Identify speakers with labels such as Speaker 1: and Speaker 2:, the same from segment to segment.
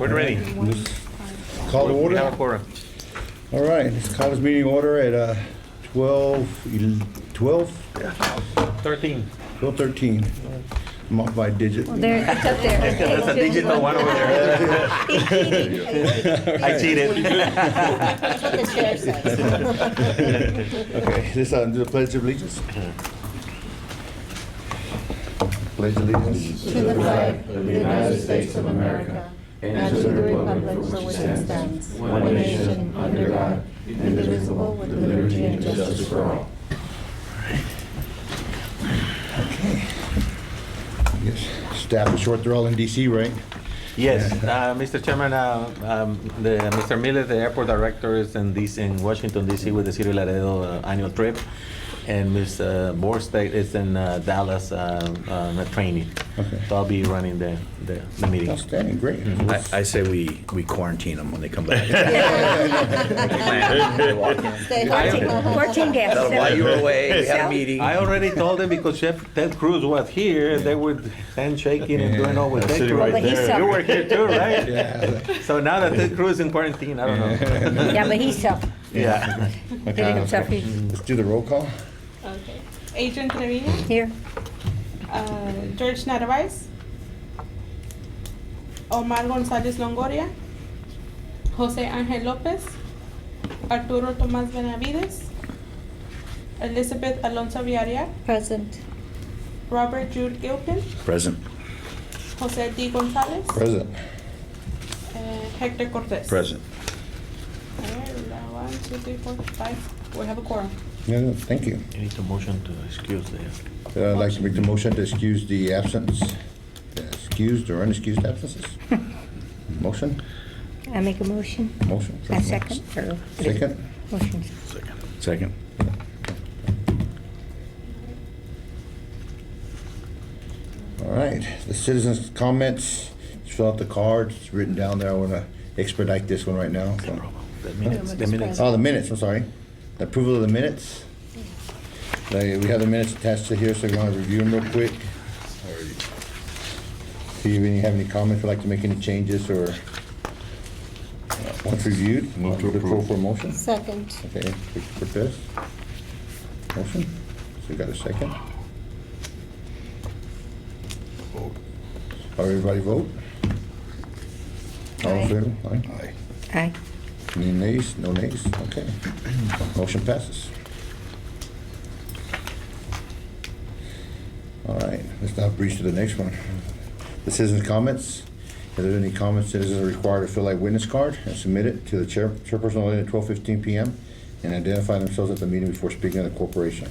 Speaker 1: We're ready.
Speaker 2: Call to
Speaker 1: We have a
Speaker 2: order.
Speaker 1: quorum.
Speaker 2: All right, let's call this meeting order at
Speaker 1: 13.
Speaker 2: 12:13. I'm off by a digit.
Speaker 3: Well, there, it's up there.
Speaker 1: That's a digital one over there. I cheated.
Speaker 3: That's what the chair says.
Speaker 2: Okay, this do the Pledge of Allegiance. Pledge allegiance.
Speaker 4: To the flag of the United States of America and to the republic for which it stands, one nation, under God, indivisible, with liberty and justice for all.
Speaker 2: Okay. Yes, staff is short, they're all in DC, right?
Speaker 1: Yes, Mr. Chairman, Mr. Miller, the airport director, is in Washington, D.C. with the City of Laredo annual trip. And Ms. Borstek is in Dallas on a training.
Speaker 2: Okay.
Speaker 1: So I'll be running the meeting.
Speaker 2: Outstanding, great.
Speaker 5: I say we quarantine them when they come back.
Speaker 3: Stay 14 days.
Speaker 5: Tell them while you were away, we had a
Speaker 3: So-
Speaker 5: meeting.
Speaker 1: I already told them because Chef Ted Cruz was here, they would handshaking and doing all with Ted Cruz.
Speaker 3: But he's
Speaker 1: You
Speaker 3: suffered.
Speaker 1: were here too, right?
Speaker 2: Yeah.
Speaker 1: So now that Ted Cruz is in quarantine, I don't know.
Speaker 3: Yeah, but he's up.
Speaker 1: Yeah.
Speaker 3: Getting himself here.
Speaker 2: Let's do the roll call.
Speaker 6: Okay. Adrian Trevino,
Speaker 3: Here.
Speaker 6: George Narvaez, Omar González Longoria, José Ángel López, Arturo Tomás Benavides, Elizabeth Alonso Villarreal,
Speaker 3: Present.
Speaker 6: Robert Jude Gilpin,
Speaker 5: Present.
Speaker 6: José D. González,
Speaker 2: Present.
Speaker 6: Hector Cortés.
Speaker 5: Present.
Speaker 6: All right, 1, 2, 3, 4, 5. We have a quorum.
Speaker 2: Yeah, no, thank you.
Speaker 1: You need a motion to excuse the.
Speaker 2: I'd like to make the motion to excuse the absence, excused or unexcused absences. Motion?
Speaker 3: I make a motion.
Speaker 2: Motion.
Speaker 3: A second. Or-
Speaker 2: Second?
Speaker 3: Motion.
Speaker 5: Second.
Speaker 2: All right, the citizens' comments, just fill out the card, it's written down there, I want to expedite this one right now. so.
Speaker 1: The minutes.
Speaker 2: Oh, the minutes, I'm sorry. The approval of the minutes. We have the minutes attached to here, so we want to review them real quick. Do you have any comments, would like to make any changes, or once reviewed?
Speaker 5: Move to
Speaker 2: look
Speaker 5: approve.
Speaker 2: for a motion?
Speaker 4: Second.
Speaker 2: Okay, for this. Motion, so we got a second. Everybody vote? All in
Speaker 3: Aye.
Speaker 2: favor? Aye.
Speaker 5: Aye.
Speaker 3: Aye.
Speaker 2: Any nays? No nays? Okay. Motion passes. All right, let's now breeze to the next one. The citizens' comments. If there are any comments, citizens are required to fill out a witness card and submit it to the chairperson at 12:15 p.m. and identify themselves at the meeting before speaking of the corporation.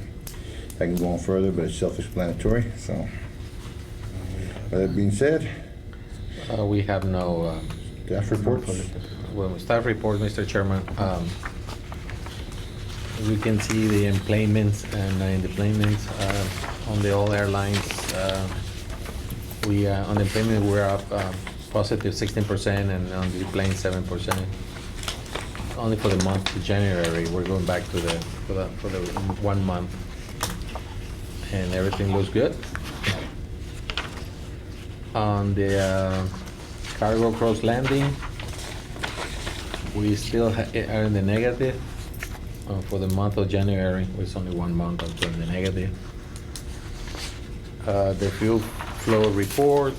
Speaker 2: I can go on further, but it's self-explanatory, so. With that being said,
Speaker 1: We have no,
Speaker 2: staff reports.
Speaker 1: well, staff report, Mr. Chairman. We can see the employments and in the employments on the all airlines. On the employment, we're up positive 16% and on the plane 7%. Only for the month of January, we're going back to for the 1 month. And everything looks good. On the cargo cross landing, we still are in the negative. For the month of January, it's only 1 month of in the negative. The fuel flow report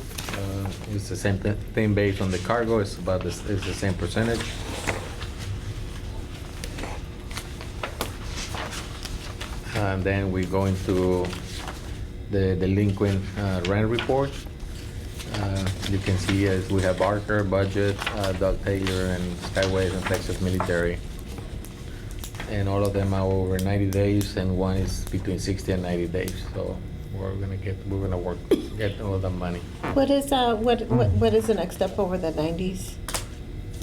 Speaker 1: is the same thing based on the cargo. It's the same percentage. And then we go into the delinquent rent report. You can see as we have Barker, Budget, Doug Taylor, and Skyways and Texas Military. And all of them are over 90 days, and one is between 60 and 90 days. So we're gonna get all of the money.
Speaker 4: What is the next step over the 90s?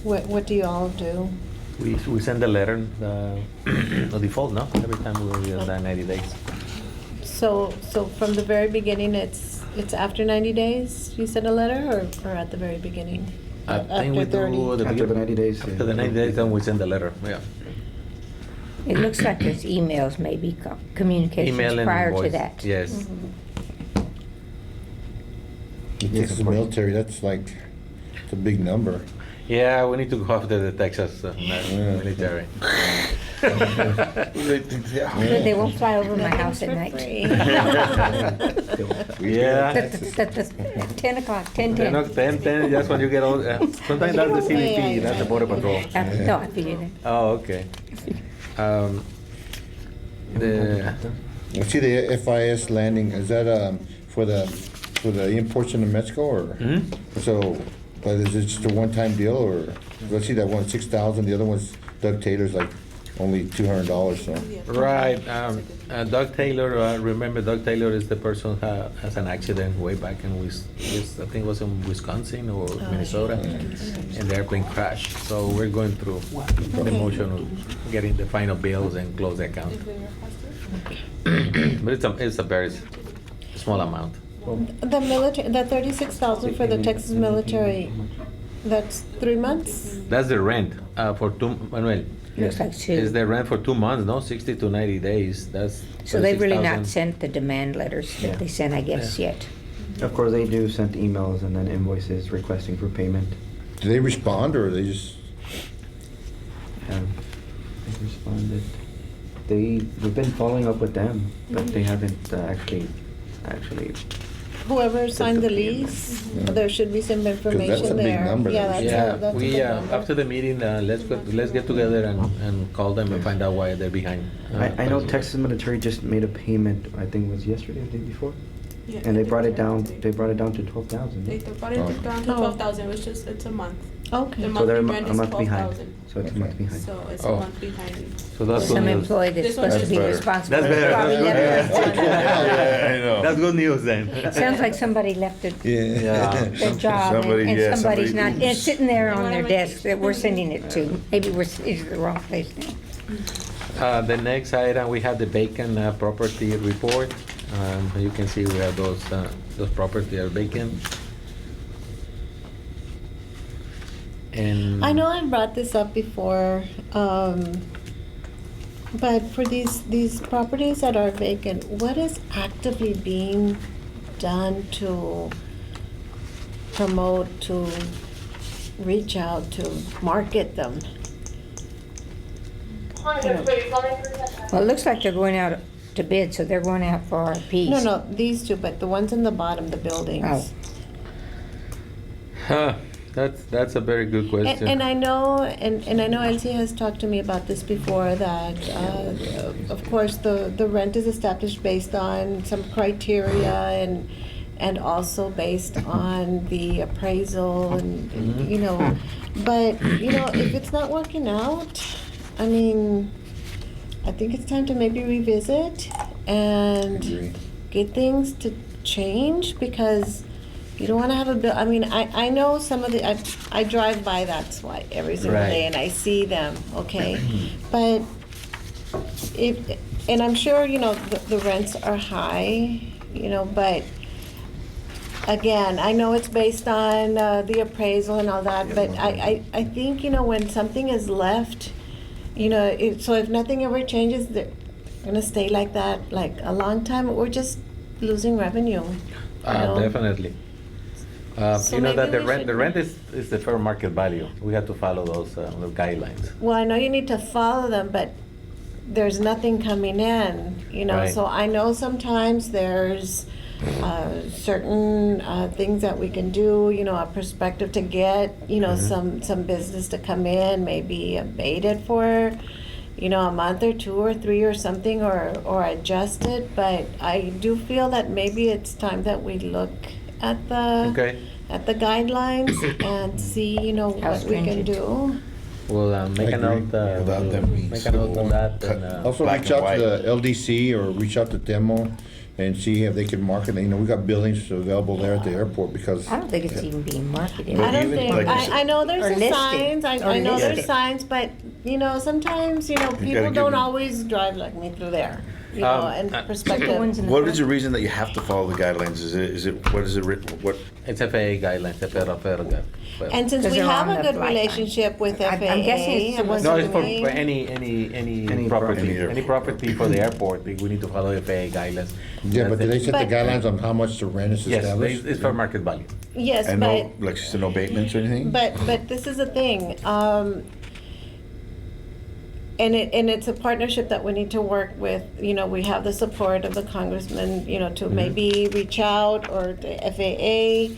Speaker 4: What do you all do?
Speaker 1: We send a letter, a default, no? Every time we do that 90 days.
Speaker 4: So from the very beginning, it's after 90 days, you send a letter, or at the very beginning?
Speaker 1: I think we
Speaker 4: After 30?
Speaker 1: do
Speaker 5: After the 90 days.
Speaker 1: After the 90 days, then we send the letter, yeah.
Speaker 3: It looks like there's emails, maybe communications
Speaker 1: Email and
Speaker 3: prior to
Speaker 1: voice.
Speaker 3: that.
Speaker 1: Yes.
Speaker 2: This is military, that's like It's a big number.
Speaker 1: Yeah, we need to go after the Texas military.
Speaker 3: But they won't fly over my house at night.
Speaker 1: Yeah.
Speaker 3: 10 o'clock, 10,
Speaker 1: 10, 10, that's when you get old. Sometimes that's the CBP, that's the Border Patrol.
Speaker 3: No, I figured it.
Speaker 1: Oh, okay. The,
Speaker 2: I see the FIS landing, is that, for the imports into Mexico, or?
Speaker 1: Hmm?
Speaker 2: So, but is it just a one-time deal, or, let's see, that one, 6,000, the other one's Doug Taylor's like only $200, so.
Speaker 1: right, Doug Taylor, remember Doug Taylor is the person who has an accident way back in I think it was in Wisconsin or Minnesota, and the airplane crashed. So we're going through the motion of getting the final bills and close the account. But it's a very small amount.
Speaker 4: The military, the 36,000 for the Texas military, that's 3 months?
Speaker 1: That's the rent for Manuel.
Speaker 3: Looks like
Speaker 1: Is
Speaker 3: 2.
Speaker 1: the rent for 2 months, no? 60 to 90 days. That's
Speaker 3: So they've really
Speaker 1: 36,000.
Speaker 3: not sent the demand letters
Speaker 5: Yeah.
Speaker 3: that they sent, I guess, yet.
Speaker 5: Of course, they do send emails and then invoices requesting for payment.
Speaker 2: Do they respond, or they just,
Speaker 5: They responded. We've been following up with them, but they haven't actually.
Speaker 4: Whoever signed the
Speaker 5: payment.
Speaker 4: lease, there should be some
Speaker 2: that's a
Speaker 4: information
Speaker 2: big
Speaker 4: there.
Speaker 2: number
Speaker 4: Yeah,
Speaker 2: that we
Speaker 1: Yeah,
Speaker 4: that's a
Speaker 1: we,
Speaker 4: big number.
Speaker 1: after the meeting, let's get together and call them and find out why they're behind.
Speaker 5: I know Texas Military just made a payment. I think it was yesterday or the day before,
Speaker 6: Yeah,
Speaker 5: and they
Speaker 6: I
Speaker 5: brought it
Speaker 6: think
Speaker 5: down.
Speaker 6: so.
Speaker 5: They brought it down to 12,000.
Speaker 6: They brought it down to
Speaker 4: Oh.
Speaker 6: 12,000, it was just, it's a month.
Speaker 4: Okay.
Speaker 6: The
Speaker 5: So they're
Speaker 6: monthly rent
Speaker 5: a
Speaker 6: is
Speaker 5: month behind.
Speaker 6: 12,000.
Speaker 5: So it's a month behind.
Speaker 6: So it's
Speaker 1: Oh.
Speaker 6: a month behind.
Speaker 1: So that's good
Speaker 3: Some
Speaker 1: news.
Speaker 3: employee that's
Speaker 6: This one
Speaker 3: supposed to
Speaker 6: is
Speaker 3: be
Speaker 6: better.
Speaker 3: responsible.
Speaker 1: That's better,
Speaker 3: probably
Speaker 1: that's good.
Speaker 3: left it.
Speaker 2: Yeah,
Speaker 7: I know.
Speaker 1: That's good news then.
Speaker 3: Sounds like somebody left it,
Speaker 2: yeah.
Speaker 3: their job,
Speaker 7: Somebody-
Speaker 3: and
Speaker 7: yeah,
Speaker 3: somebody's
Speaker 7: somebody-
Speaker 3: not, it's sitting there on their
Speaker 6: Wanna make-
Speaker 3: desk that we're sending it to. Maybe it's the wrong place now.
Speaker 1: The next item, we have the vacant property report. You can see we have those property are vacant. And
Speaker 4: I know I brought this up before, but for these properties that are vacant, what is actively being done to promote, to reach out, to market them?
Speaker 3: Well, it looks like they're going out to bid, so they're going out for RFPs.
Speaker 4: No, these two, but the ones in the bottom, the buildings.
Speaker 3: Oh.
Speaker 1: that's a very good question.
Speaker 4: And I know, and I know Elsie has talked to me about this before, that, of course, the rent is established based on some criteria and also based on the appraisal and, you know, but, you know, if it's not working out, I mean, I think it's time to maybe revisit and
Speaker 2: Agree.
Speaker 4: get things to change, because you don't want to have a bill. I mean, I know some of the, I drive by that's why every single
Speaker 1: Right.
Speaker 4: day and I see them, okay? But and I'm sure, you know, the rents are high, you know, but again, I know it's based on the appraisal and all that, but I think, you know, when something is left, you know, so if nothing ever changes, they're gonna stay like that, like a long time. We're just losing revenue. you know?
Speaker 1: Definitely.
Speaker 4: So
Speaker 1: You know that
Speaker 4: maybe we
Speaker 1: the rent
Speaker 4: should-
Speaker 1: is the fair market value. We have to follow those guidelines.
Speaker 4: Well, I know you need to follow them, but there's nothing coming in, you know,
Speaker 1: Right.
Speaker 4: so I know sometimes there's certain things that we can do, you know, a perspective to get, you know, some business to come in, maybe abate it for, you know, a month or 2 or 3 or something, or adjust it, but I do feel that maybe it's time that we look at the
Speaker 1: Okay.
Speaker 4: at the guidelines and see, you know,
Speaker 3: How
Speaker 4: what we can
Speaker 3: stringent.
Speaker 4: do.
Speaker 1: We'll make
Speaker 2: I
Speaker 1: a
Speaker 2: agree.
Speaker 1: note.
Speaker 7: Without them being
Speaker 1: Make a note
Speaker 7: so
Speaker 1: on that.
Speaker 7: cut-
Speaker 1: And,
Speaker 2: Also
Speaker 7: Black
Speaker 2: reach
Speaker 7: and
Speaker 2: out to
Speaker 7: white.
Speaker 2: the LDC or reach out to Demo and see if they can market it. You know, we got buildings available there at the airport because.
Speaker 3: I don't think it's even being marketed.
Speaker 4: I don't
Speaker 7: even
Speaker 4: think,
Speaker 7: like you said-
Speaker 4: I know there's
Speaker 3: Or
Speaker 4: the
Speaker 3: listed.
Speaker 4: signs, I
Speaker 3: Or
Speaker 4: know there's
Speaker 3: listed.
Speaker 4: signs, but, you know, sometimes, you know, people
Speaker 7: give
Speaker 4: don't
Speaker 7: them-
Speaker 4: always drive like me through there. you know, and
Speaker 1: The
Speaker 4: perspective.
Speaker 3: ones in the
Speaker 7: What
Speaker 3: front.
Speaker 7: is the reason that you have to follow the guidelines? What is it written, what?
Speaker 1: It's FAA guidelines, the federal guidelines.
Speaker 4: And since
Speaker 3: Because
Speaker 4: we
Speaker 3: they're
Speaker 4: have
Speaker 3: on
Speaker 4: a
Speaker 3: the
Speaker 4: good
Speaker 3: flight line.
Speaker 4: relationship with
Speaker 3: I'm
Speaker 4: FAA,
Speaker 3: guessing it's the
Speaker 4: I'm
Speaker 3: ones
Speaker 1: No, it's for
Speaker 4: assuming-
Speaker 1: any property,
Speaker 7: Any airport.
Speaker 1: any property for the airport, we need to follow FAA guidelines.
Speaker 2: Yeah, but do they set the
Speaker 4: But-
Speaker 2: guidelines on how much the rent is
Speaker 1: Yes,
Speaker 2: established?
Speaker 1: it's for market value.
Speaker 4: Yes,
Speaker 7: And
Speaker 4: but
Speaker 7: no, like you said, no abatements or anything?
Speaker 4: But this is the thing, and it's a partnership that we need to work with. You know, we have the support of the congressman, you know, to maybe reach out, or the FAA.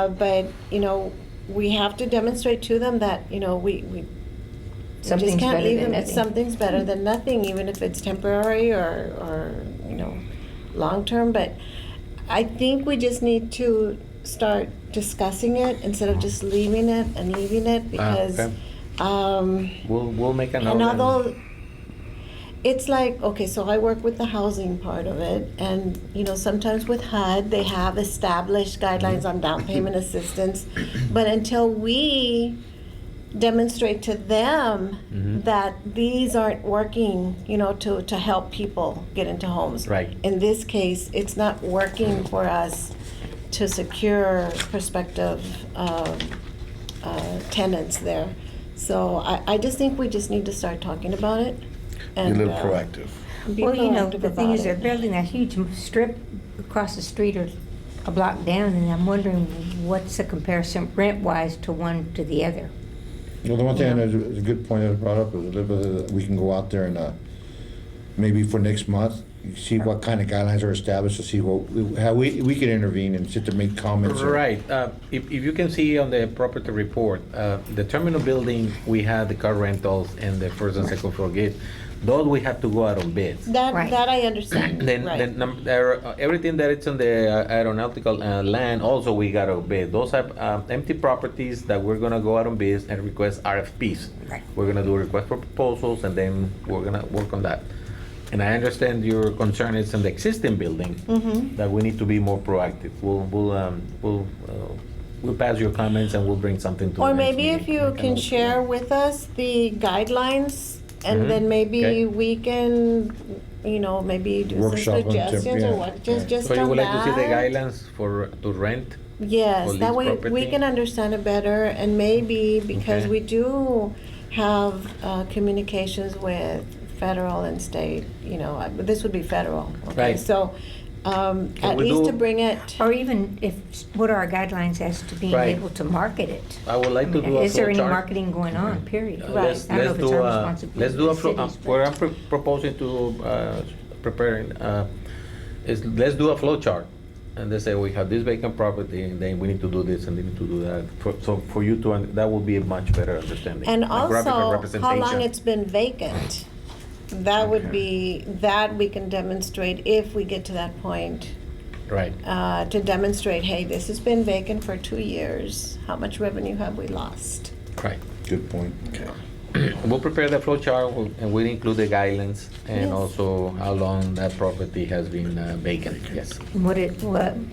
Speaker 4: But you know, we have to demonstrate to them that, you know, we just
Speaker 3: Something's
Speaker 4: can't
Speaker 3: better
Speaker 4: leave
Speaker 3: than
Speaker 4: them.
Speaker 3: nothing.
Speaker 4: Something's better than nothing, even if it's temporary or you know, long term. But I think we just need to start discussing it instead of just leaving it because
Speaker 1: okay.
Speaker 4: um,
Speaker 1: We'll make a note.
Speaker 4: and although it's like, okay, so I work with the housing part of it, and you know, sometimes with HUD they have established guidelines on down payment assistance, but until we demonstrate to them that these aren't working, you know, to help people get into homes.
Speaker 1: Right.
Speaker 4: In this case, it's not working for us to secure prospective tenants there. So I just think we just need to start talking about it.
Speaker 7: Be a
Speaker 4: And,
Speaker 7: little proactive.
Speaker 4: be
Speaker 3: Well, you know,
Speaker 4: proactive
Speaker 3: the thing
Speaker 4: about
Speaker 3: is, they're
Speaker 4: it.
Speaker 3: building that huge strip across the street or a block down, and I'm wondering what's the comparison rent-wise to one to the other?
Speaker 2: Well, the one thing,
Speaker 3: Yeah.
Speaker 2: is a good point that was brought up, is a little bit, we can go out there and, maybe for next month, see what kind of guidelines are established, to see how we can intervene and sit to make comments.
Speaker 1: Right. If you can see on the property report, the terminal building, we had the car rentals and the first and second floor gate. Those we have to go out on bids.
Speaker 4: That
Speaker 3: Right.
Speaker 4: I understand.
Speaker 1: Then,
Speaker 4: right.
Speaker 1: everything that is on the aeronautical land, also we got to bid. Those are empty properties that we're gonna go out on bids and request RFPs.
Speaker 3: Right.
Speaker 1: We're gonna do a request for proposals, and then we're gonna work on that. And I understand your concern is in the existing building, that we need to be more proactive. We'll pass your comments and we'll bring something to
Speaker 4: Or
Speaker 1: the next
Speaker 4: maybe if
Speaker 1: meeting.
Speaker 4: you can share with us the guidelines, and
Speaker 1: Mhm.
Speaker 4: then maybe
Speaker 1: Okay.
Speaker 4: we can, you know, maybe do some
Speaker 2: Workshop on temp-
Speaker 4: suggestions or
Speaker 2: yeah,
Speaker 4: what,
Speaker 2: yeah.
Speaker 4: just
Speaker 1: So you
Speaker 4: on
Speaker 1: would like to see the
Speaker 4: that.
Speaker 1: guidelines to rent?
Speaker 4: Yes,
Speaker 1: for
Speaker 4: that
Speaker 1: lease
Speaker 4: way we
Speaker 1: property?
Speaker 4: can understand it better, and maybe because
Speaker 1: Okay.
Speaker 4: we do have communications with federal and state, you know, but this would be federal. Okay,
Speaker 1: Right.
Speaker 4: so
Speaker 1: Can
Speaker 4: at
Speaker 1: we
Speaker 4: least
Speaker 1: do-
Speaker 4: to bring it.
Speaker 3: Or even if, what are our guidelines as to being
Speaker 1: Right.
Speaker 3: able to market it?
Speaker 1: I would like to do a
Speaker 3: Is there any
Speaker 1: flow chart.
Speaker 3: marketing going on, period?
Speaker 1: Uh,
Speaker 4: Right.
Speaker 1: Let's,
Speaker 3: I don't know
Speaker 1: let's
Speaker 3: if it's
Speaker 1: do
Speaker 3: our
Speaker 1: a,
Speaker 3: responsibility
Speaker 1: let's do a
Speaker 3: as
Speaker 1: flow,
Speaker 3: cities, but-
Speaker 1: where I'm proposing to, preparing, is, let's do a flow chart. And they say, we have this vacant property, and then we need to do this, and we need to do that. So for you to, that will be a much better understanding.
Speaker 4: And
Speaker 1: A graphical
Speaker 4: also, how long
Speaker 1: representation.
Speaker 4: it's been vacant. That would be, that we can demonstrate if we get to that point,
Speaker 1: Right.
Speaker 4: to demonstrate, hey, this has been vacant for 2 years. How much revenue have we lost?
Speaker 1: Right.
Speaker 2: Good point.
Speaker 1: We'll prepare the flow chart, and we'll include the guidelines, and
Speaker 4: Yes.
Speaker 1: also how long that property has been vacant, yes.
Speaker 3: And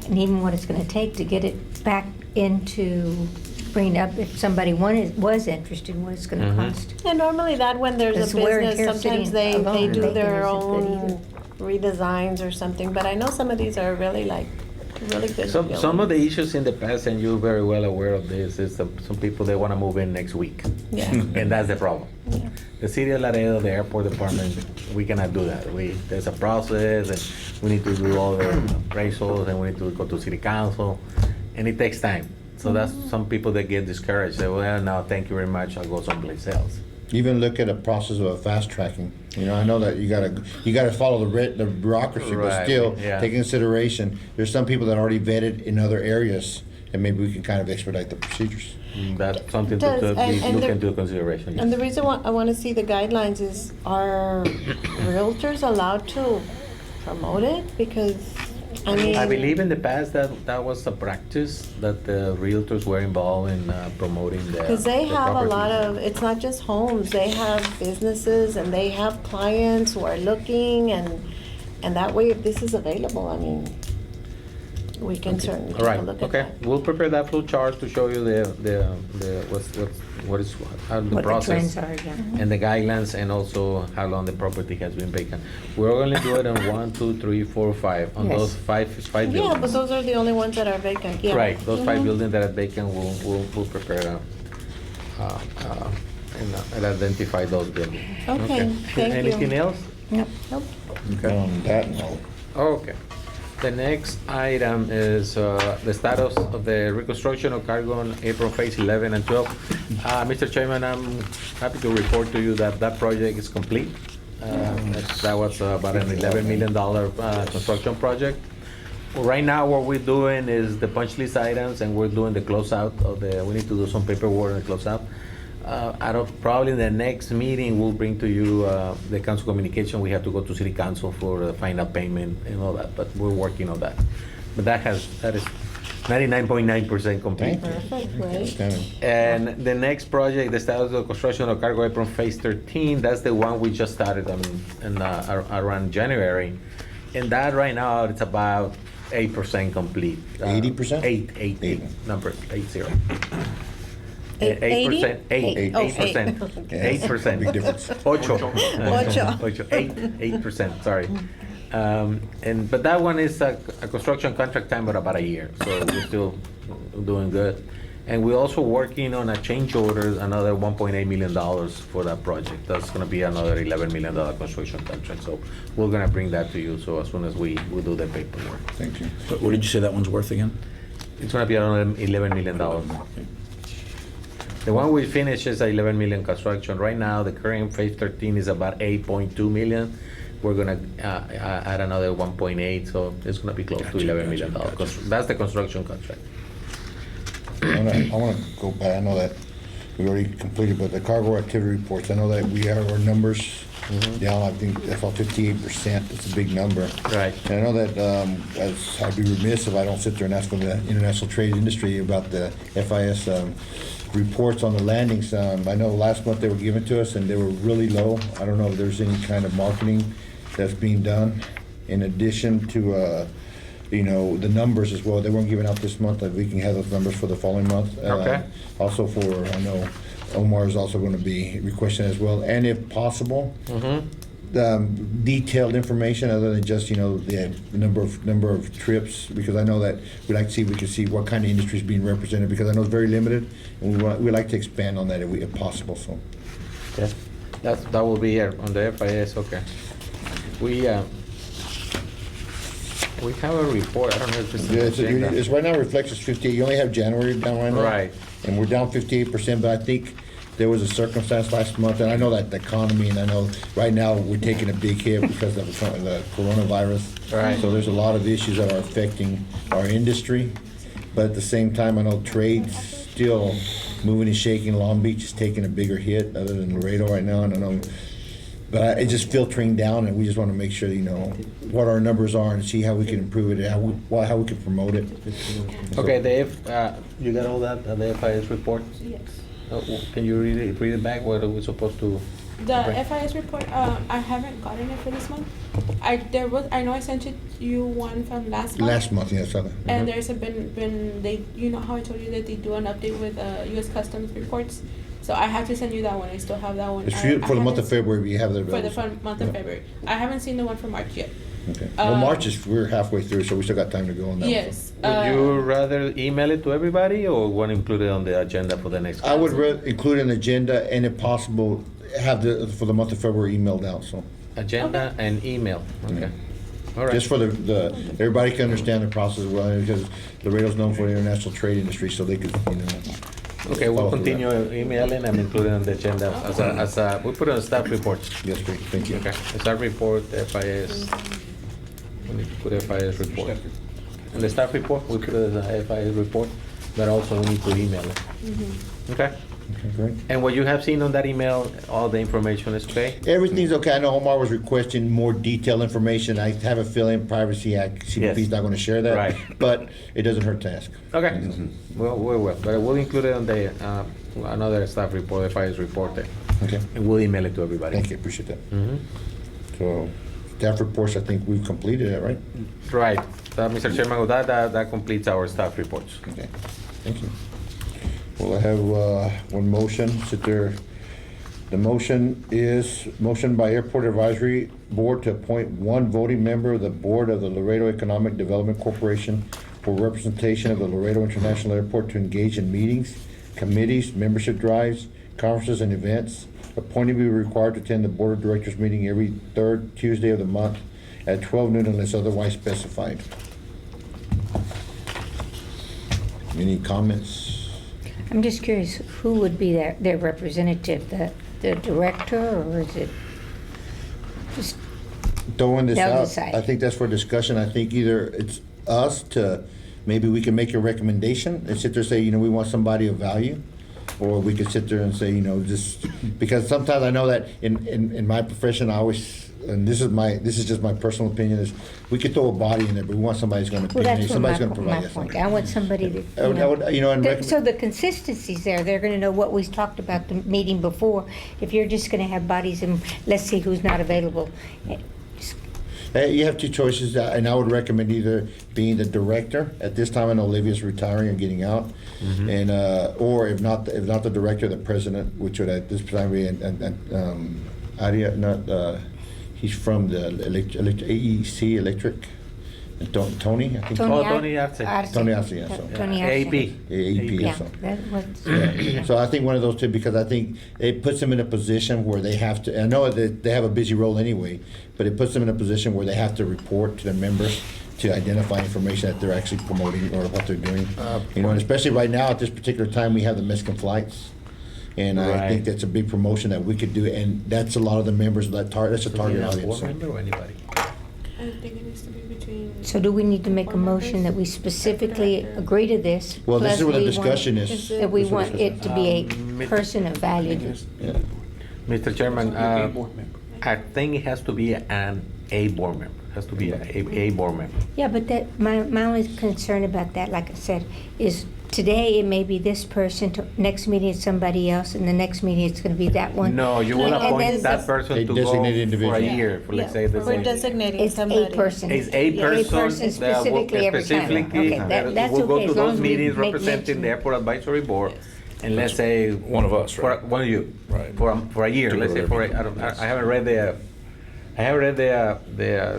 Speaker 3: and even what it's gonna take to get it back into, bring it up, if somebody was interested, what it's gonna
Speaker 1: Mhm.
Speaker 3: cost.
Speaker 4: And normally that when there's
Speaker 3: It's
Speaker 4: a
Speaker 3: wear and
Speaker 4: business,
Speaker 3: tear
Speaker 4: sometimes
Speaker 3: sitting
Speaker 4: they
Speaker 3: alone,
Speaker 4: do
Speaker 3: bacon
Speaker 4: their
Speaker 3: isn't good
Speaker 4: own redesigns or something. But I know some of these are really like, really good.
Speaker 1: Some of the
Speaker 4: buildings.
Speaker 1: issues in the past, and you're very well aware of this, is some people, they want to move in next week.
Speaker 4: Yeah.
Speaker 1: And that's the problem.
Speaker 4: Yeah.
Speaker 1: The city of Laredo, the airport department, we cannot do that. There's a process, and we need to do all the appraisals, and we need to go to city council, and it takes time. So that's some people that get discouraged, say, well, no, thank you very much, I'll go someplace else.
Speaker 2: Even look at a process of a fast tracking. You know, I know that you gotta follow the bureaucracy, but
Speaker 1: Right,
Speaker 2: still,
Speaker 1: yeah.
Speaker 2: take consideration, there's some people that are already vetted in other areas, and maybe we can kind of expedite the procedures.
Speaker 1: That's something
Speaker 4: Does-
Speaker 1: to be
Speaker 4: and
Speaker 1: look
Speaker 4: the-
Speaker 1: into consideration.
Speaker 4: And
Speaker 1: yes.
Speaker 4: the reason why I want to see the guidelines is, are realtors allowed to promote it? Because, I mean.
Speaker 1: I believe in the past that was a practice, that the realtors were involved in promoting the.
Speaker 4: Because they
Speaker 1: the
Speaker 4: have a lot
Speaker 1: properties.
Speaker 4: of, it's not just homes, they have businesses and they have clients who are looking, and that way, if this is available, I mean, we can certainly
Speaker 1: All
Speaker 4: take a
Speaker 1: right,
Speaker 4: look at
Speaker 1: okay.
Speaker 4: that.
Speaker 1: We'll prepare that flow chart to show you how the
Speaker 3: What the
Speaker 1: process.
Speaker 3: trends are, yeah.
Speaker 1: And the guidelines, and also how long the property has been vacant. We're only do it on 1, 2, 3, 4, 5, on
Speaker 3: Yes.
Speaker 1: those five
Speaker 4: Yeah,
Speaker 1: buildings.
Speaker 4: but those are the only ones that are vacant, yeah.
Speaker 1: Right, those 5
Speaker 4: Mhm.
Speaker 1: buildings that are vacant, we'll prepare and identify those buildings.
Speaker 4: Okay, thank you.
Speaker 1: Anything else?
Speaker 3: Nope.
Speaker 2: On that note,
Speaker 1: Okay. The next item is the status of the reconstruction of cargo on April Phase 11 and 12. Mr. Chairman, I'm happy to report to you that that project is complete. That was about an $11 million construction project. Right now, what we're doing is the punch list items, and we're doing the closeout of we need to do some paperwork and closeout. Probably in the next meeting, we'll bring to you the council communication. We have to go to city council for the final payment and all that, but we're working on that. But that is 99.9% complete.
Speaker 4: Perfect, great.
Speaker 2: outstanding.
Speaker 1: And the next project, the status of construction of Cargo Apron Phase 13, that's the one we just started around January. And that right now, it's about 8% complete.
Speaker 2: 80%?
Speaker 1: Eight, numbers, 80.
Speaker 4: 80?
Speaker 1: 8%,
Speaker 2: Eight.
Speaker 4: Oh,
Speaker 1: 8%,
Speaker 2: Yeah,
Speaker 1: 8%.
Speaker 2: big difference.
Speaker 1: Ocho.
Speaker 4: Ocho.
Speaker 1: 8%, sorry. But that one is a construction contract time of about a year, so we're still doing good. And we're also working on a change order, another $1.8 million for that project. That's gonna be another $11 million construction contract, so we're gonna bring that to you, so as soon as we do the paperwork.
Speaker 2: Thank you.
Speaker 8: What did you say that one's worth again?
Speaker 1: It's gonna be around $11 million. The one we finished is 11 million construction. Right now, the current Phase 13 is about 8.2 million. We're gonna add another 1.8, so it's gonna be close to $11 million. That's the construction contract.
Speaker 2: I wanna go back, I know that we already completed, but the cargo activity reports, I know that we have our numbers down, I think, that's about 58%, that's a big number.
Speaker 1: Right.
Speaker 2: And I know that, as I'd be remiss if I don't sit there and ask from the international trade industry about the FIS, reports on the landings. I know last month they were given to us and they were really low. I don't know if there's any kind of marketing that's being done in addition to, the numbers as well. They weren't given out this month, that we can have those numbers for the following month.
Speaker 1: Okay.
Speaker 2: Also I know Omar is also gonna be requesting as well, and if possible, detailed information other than just, the number of trips, because I know that we like to see, we can see what kind of industry is being represented, because I know it's very limited, and we like to expand on that if possible, so.
Speaker 1: Yes, that will be here on the FIS, okay. We have a report, I don't know if this
Speaker 2: Yeah,
Speaker 1: is.
Speaker 2: it's right now reflects it's 58, you only have January down right now.
Speaker 1: Right.
Speaker 2: And we're down 58%, but I think there was a circumstance last month, and I know that the economy, and I know right now we're taking a big hit because of the coronavirus.
Speaker 1: Right.
Speaker 2: So there's a lot of issues that are affecting our industry, but at the same time, I know trade's still moving and shaking. Long Beach is taking a bigger hit other than Laredo right now, and I know, but it's just filtering down, and we just want to make sure, what our numbers are and see how we can improve it, how we can promote it.
Speaker 1: Okay, Dave, you got all that, the FIS report?
Speaker 6: Yes.
Speaker 1: Can you read it back, what are we supposed to?
Speaker 6: The
Speaker 1: Okay.
Speaker 6: FIS report, I haven't gotten it for this month. I know I sent you one from last month.
Speaker 2: Last month, yes, other.
Speaker 6: And there's how I told you that they do an update with US Customs reports. So I have to send you that one. I still have that one.
Speaker 2: It's
Speaker 6: I
Speaker 2: for the month
Speaker 6: haven't
Speaker 2: of February, we have the.
Speaker 6: For the month of
Speaker 2: Yeah.
Speaker 6: February. I haven't seen the one for March yet.
Speaker 2: Okay. Well, March we're halfway through, so we still got time to go on that. one.
Speaker 6: Yes.
Speaker 1: Would you rather email it to everybody, or want to include it on the agenda for the next?
Speaker 2: I would include an agenda, and if possible, have for the month of February emailed out, so.
Speaker 1: Agenda and email, okay. All right.
Speaker 2: Just for everybody can understand the process well, because Laredo's known for the international trade industry, so they could,
Speaker 1: Okay, we'll
Speaker 2: follow through
Speaker 1: continue emailing and including on the agenda we put on staff reports.
Speaker 2: Yes, great, thank you.
Speaker 1: Okay, the staff report, FIS. We need to put FIS report. And the staff report, we put it as a FIS report, but also we need to email it. Okay?
Speaker 2: Okay, great.
Speaker 1: And what you have seen on that email, all the information is okay?
Speaker 2: Everything's okay. I know Omar was requesting more detailed information. I have a feeling Privacy Act, CBP's not gonna share that.
Speaker 1: Right.
Speaker 2: But it doesn't hurt to ask.
Speaker 1: Okay, well, we will, but we'll include it on the, another staff report, FIS report there,
Speaker 2: Okay,
Speaker 1: and we'll email it to everybody.
Speaker 2: thank you, appreciate that.
Speaker 1: Mhm.
Speaker 2: So, staff reports, I think we've completed it, right?
Speaker 1: Right. Mr. Chairman, with that completes our staff reports.
Speaker 2: Okay, thank you. Well, I have one motion. The motion is motion by Airport Advisory Board to appoint one voting member of the Board of the Laredo Economic Development Corporation for representation of the Laredo International Airport to engage in meetings, committees, membership drives, conferences, and events. Appointee will be required to attend the Board of Directors meeting every third Tuesday of the month at 12 noon unless otherwise specified. Any comments?
Speaker 3: I'm just curious, who would be their representative? The director, or is it just,
Speaker 2: Throwing this
Speaker 3: They'll
Speaker 2: out,
Speaker 3: decide.
Speaker 2: I think that's for discussion. I think either it's us to, maybe we can make a recommendation and sit there and say, you know, we want somebody of value. Or we could sit there and say, you know, just, because sometimes I know that in my profession, I always, and this is just my personal opinion, is we could throw a body in there, but we want somebody who's gonna,
Speaker 3: well, that's what
Speaker 2: somebody's gonna
Speaker 3: my
Speaker 2: provide us
Speaker 3: point.
Speaker 2: something.
Speaker 3: I want somebody that,
Speaker 2: I would, you know, and
Speaker 3: So the consistency's there, they're gonna know what we talked about the meeting before. If you're just gonna have bodies and let's see who's not available.
Speaker 2: You have two choices, and I would recommend either being the director. At this time, I know Olivia's retiring and getting out, and or if not the director, the president, which would at this time be Aria, he's from the AEC Electric, and Tony, I think.
Speaker 1: Tony Arce.
Speaker 2: Tony Arce, yeah, so.
Speaker 3: Tony Arce.
Speaker 1: AP.
Speaker 2: AEP,
Speaker 3: Yeah,
Speaker 2: so.
Speaker 3: that was,
Speaker 2: Yeah. So I think one of those two, because I think it puts them in a position where they have to, I know that they have a busy role anyway, but it puts them in a position where they have to report to their members to identify information that they're actually promoting or what they're doing. You know, and especially right now, at this particular time, we have the Mexican flights. And I
Speaker 1: Right.
Speaker 2: think that's a big promotion that we could do, and that's a lot of the members of that that's a target audience.
Speaker 1: Board
Speaker 2: so.
Speaker 1: member or anybody?
Speaker 6: I don't think it needs to be between.
Speaker 3: so do we need to make a motion that we specifically agree to this?
Speaker 2: Well, this
Speaker 3: plus
Speaker 2: is where the
Speaker 3: we want-
Speaker 2: discussion is.
Speaker 3: That we
Speaker 2: This is where
Speaker 3: want
Speaker 2: the
Speaker 3: it to be a person of value.
Speaker 2: Yeah.
Speaker 1: Mr. Chairman,
Speaker 5: A board member.
Speaker 1: I think it has to be a board member. Has to be a board member.
Speaker 3: Yeah, but that, my only concern about that, like I said, is today it may be this person, next meeting it's somebody else, and the next meeting it's gonna be that one.
Speaker 1: No, you will
Speaker 3: And then
Speaker 1: appoint that
Speaker 3: the-
Speaker 1: person
Speaker 2: A
Speaker 1: to go
Speaker 2: designated
Speaker 1: for
Speaker 2: individual.
Speaker 1: a year, for let's say the
Speaker 4: We're
Speaker 1: same.
Speaker 4: designating
Speaker 3: It's
Speaker 4: somebody.
Speaker 3: a person.
Speaker 1: Is a
Speaker 3: Yeah,
Speaker 1: person that will
Speaker 3: specifically every time.
Speaker 1: specifically,
Speaker 3: Okay, that's
Speaker 1: will go
Speaker 3: okay,
Speaker 1: to
Speaker 3: as long
Speaker 1: those
Speaker 3: as we
Speaker 1: meetings
Speaker 3: make
Speaker 1: representing
Speaker 3: mention.
Speaker 1: the airport advisory board. And let's say.
Speaker 8: One of us, right?
Speaker 1: One of you.
Speaker 8: Right.
Speaker 1: For a year,
Speaker 8: To
Speaker 1: let's
Speaker 8: go
Speaker 1: say
Speaker 8: to
Speaker 1: for,
Speaker 8: every
Speaker 1: I don't,
Speaker 8: meeting,
Speaker 1: I haven't read the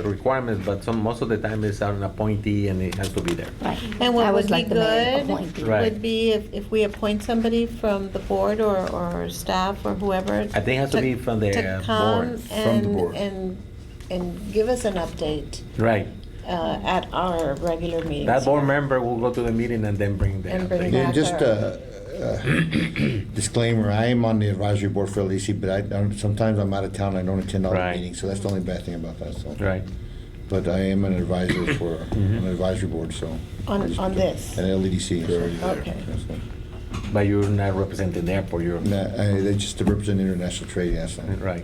Speaker 1: requirements, but most of the time it's an appointee and it has to be there.
Speaker 3: Right.
Speaker 4: And
Speaker 3: I
Speaker 4: what
Speaker 3: was
Speaker 4: would be
Speaker 3: like the mayor
Speaker 4: good
Speaker 3: appointee.
Speaker 1: Right.
Speaker 4: would be if we appoint somebody from the board or staff or whoever.
Speaker 1: I think it has to be from the
Speaker 4: to come
Speaker 1: board.
Speaker 8: From the board.
Speaker 4: and give us an update
Speaker 1: Right.
Speaker 4: at our regular meetings.
Speaker 1: That board
Speaker 4: here.
Speaker 1: member will go to the meeting and then bring the.
Speaker 4: And bring
Speaker 1: update.
Speaker 4: back
Speaker 2: And just
Speaker 4: our-
Speaker 2: disclaimer, I am on the advisory board for LEC, but sometimes I'm out of town, I don't attend all the
Speaker 1: Right.
Speaker 2: meetings, so that's the only bad thing about that, so.
Speaker 1: Right.
Speaker 2: But I am an advisor for an advisory board, so.
Speaker 4: On this.
Speaker 2: At LEDC. so.
Speaker 4: Okay.
Speaker 1: But you're not representing the airport, you're.
Speaker 2: They just to represent international trade, yes.
Speaker 1: Right.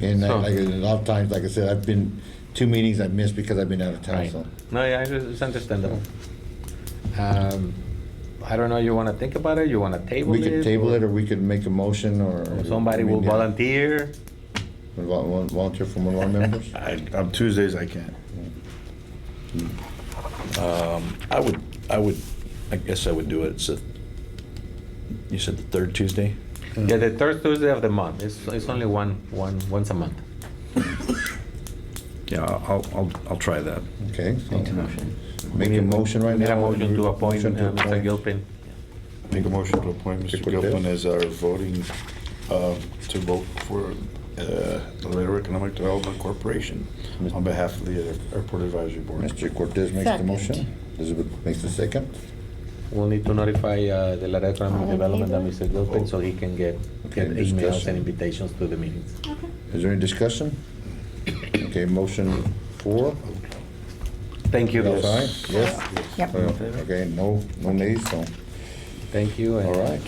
Speaker 2: And
Speaker 1: So-
Speaker 2: like, a lot of times, like I said, I've been, 2 meetings I've missed because I've been out of town,
Speaker 1: Right.
Speaker 2: so.
Speaker 1: No, yeah, it's understandable. I don't know, you wanna think about it, you wanna table it?
Speaker 2: We could table it, or we could make a motion, or.
Speaker 1: Somebody
Speaker 2: I mean,
Speaker 1: will
Speaker 2: yeah.
Speaker 1: volunteer?
Speaker 2: Volunteer from one of our members?
Speaker 7: On Tuesdays, I can't.
Speaker 8: I guess I would do it. You said the third Tuesday?
Speaker 1: Yeah, the third Tuesday of the month, it's only once a month.
Speaker 8: Yeah, I'll try that.
Speaker 2: Okay. so
Speaker 5: Make a motion.
Speaker 2: Make a motion right
Speaker 1: Need a
Speaker 2: now.
Speaker 1: motion to appoint
Speaker 2: Motion to
Speaker 1: Mr.
Speaker 2: appoint.
Speaker 1: Gilpin.
Speaker 7: Make a motion to appoint Mr.
Speaker 2: Mr. Cortez.
Speaker 7: Gilpin as our voting, to vote for the Laredo Economic Development Corporation on behalf of the Airport Advisory Board.
Speaker 2: Mr. Cortez makes the
Speaker 4: Second.
Speaker 2: motion. Elizabeth makes the second.
Speaker 1: We'll need to notify the Laredo Economic
Speaker 4: All in
Speaker 1: Development and
Speaker 4: favor?
Speaker 1: Mr. Gilpin so he can get
Speaker 2: Okay,
Speaker 1: emails
Speaker 2: discussion.
Speaker 1: and invitations to the meetings.
Speaker 2: Is there any discussion? Okay, motion 4.
Speaker 1: Thank you,
Speaker 2: Yes, aye?
Speaker 1: guys.
Speaker 2: Yes?
Speaker 3: Yep.
Speaker 2: Okay, no nays, so,
Speaker 1: Thank you. and-
Speaker 2: all right.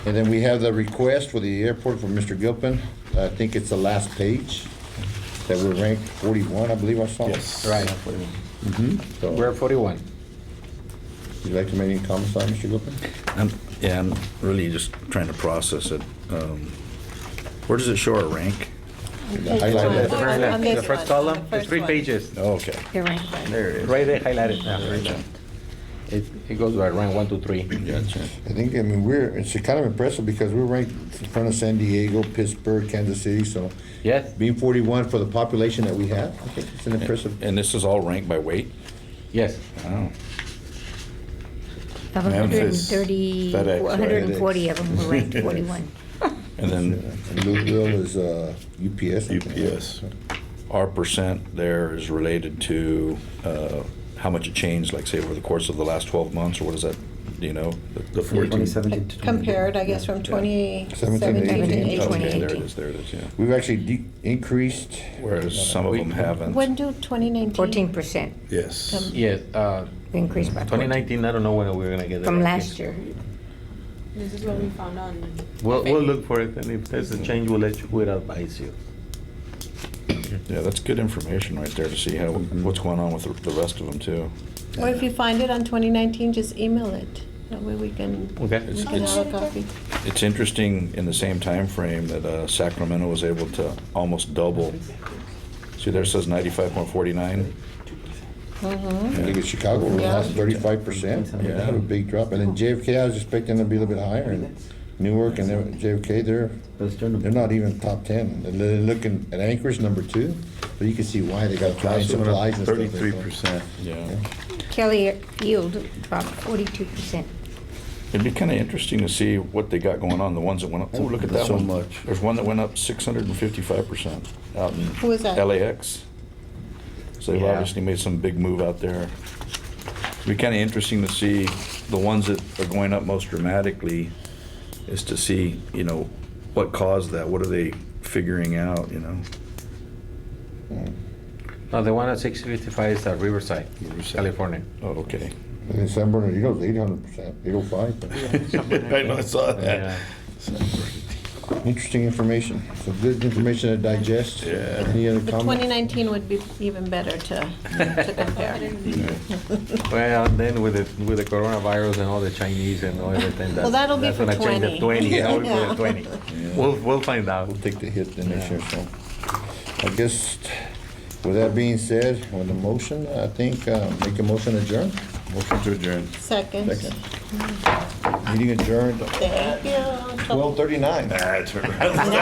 Speaker 2: And then we have the request for the airport from Mr. Gilpin. I think it's the last page, that we're ranked 41, I believe I saw.
Speaker 7: Yes.
Speaker 1: Right.
Speaker 2: So,
Speaker 1: We're at 41.
Speaker 2: would you like to make any comments on it, Mr. Gilpin?
Speaker 8: I'm really just trying to process it. Where does it show our rank?
Speaker 2: The highlighted.
Speaker 1: The very left,
Speaker 4: On
Speaker 1: the
Speaker 4: this
Speaker 1: first
Speaker 4: one,
Speaker 1: column,
Speaker 4: on the
Speaker 1: the
Speaker 4: first
Speaker 1: 3
Speaker 4: one.
Speaker 1: pages.
Speaker 8: Oh, okay.
Speaker 3: You're right. Right.
Speaker 1: There it is. Right there, highlighted. Yeah, very left. It goes by rank 1 to 3.
Speaker 8: Gotcha.
Speaker 2: I think, I mean, it's kind of impressive because we're ranked in front of San Diego, Pittsburgh, Kansas City, so
Speaker 1: Yes,
Speaker 2: being 41 for the population that we have, I think it's an impressive.
Speaker 8: And this is all ranked by weight?
Speaker 1: yes.
Speaker 8: Oh.
Speaker 3: Of
Speaker 8: Memphis,
Speaker 3: 130,
Speaker 8: FedEx,
Speaker 3: 140 of them were ranked 41.
Speaker 8: And then
Speaker 2: Louisville is UPS. I think.
Speaker 8: UPS. Our percent there is related to how much it changed, like say over the course of the last 12 months, or what is that, do you know? The 14?
Speaker 5: 2017 to 2018.
Speaker 4: Compared, I guess, from 2017 to
Speaker 2: 18.
Speaker 4: 18.
Speaker 8: Okay, there it is, yeah.
Speaker 2: We've actually increased.
Speaker 8: Whereas some of them haven't.
Speaker 4: When do 2019?
Speaker 3: 14%
Speaker 8: Yes.
Speaker 1: Yes,
Speaker 3: increase by 14
Speaker 1: 2019, I don't know when we're gonna get it.
Speaker 3: from last year.
Speaker 6: This is what we found on.
Speaker 1: We'll look for it, and if there's a change, we'll let you, we'll advise you.
Speaker 8: Yeah, that's good information right there to see how, what's going on with the rest of them too.
Speaker 4: Or if you find it on 2019, just email it. That way we can,
Speaker 1: Okay.
Speaker 4: we can have a copy.
Speaker 8: It's interesting in the same time frame that Sacramento was able to almost double. See, there it says 95.49.
Speaker 4: Mhm.
Speaker 2: I think it's Chicago, we
Speaker 4: Yeah.
Speaker 2: lost 35%.
Speaker 8: Yeah.
Speaker 2: A big drop. And then JFK, I was expecting to be a little bit higher. And Newark and JFK, they're not even top 10. They're looking at Anchorage, number 2. So you can see why they got flying supplies and stuff.
Speaker 7: 33%.
Speaker 8: Yeah.
Speaker 3: Kelly Field dropped 42%.
Speaker 8: It'd be kind of interesting to see what they got going on, the ones that went up. Oh, look at that
Speaker 7: So
Speaker 8: one.
Speaker 7: much.
Speaker 8: There's one that went up 655% out in
Speaker 4: Who is that?
Speaker 8: LAX. So they've
Speaker 1: Yeah.
Speaker 8: obviously made some big move out there. It'd be kind of interesting to see the ones that are going up most dramatically is to see, you know, what caused that. What are they figuring out, you know?
Speaker 1: No, the one at 655 is at Riverside, California.
Speaker 8: Oh, okay.
Speaker 2: And then San Bernardino's 800%, 805.
Speaker 8: I know, I saw
Speaker 1: Yeah.
Speaker 2: Interesting information. So good information to digest.
Speaker 8: Yeah.
Speaker 2: Any other
Speaker 4: But
Speaker 2: comments?
Speaker 4: 2019 would be even better to compare.
Speaker 1: Well, then with the coronavirus and all the Chinese and all everything,
Speaker 4: Well, that'll be
Speaker 1: that's
Speaker 4: for
Speaker 1: gonna change the
Speaker 4: 20.
Speaker 1: 20. Yeah, we'll
Speaker 4: Yeah.
Speaker 1: put it 20. We'll find out.
Speaker 2: We'll take the hit the next year, so. I guess, with that being said, on the motion, I think, make a motion adjourn.
Speaker 7: Motion to adjourn.
Speaker 4: Second.
Speaker 2: Second. Meeting adjourned
Speaker 4: Thank you.
Speaker 2: 12:39.
Speaker 7: That's right.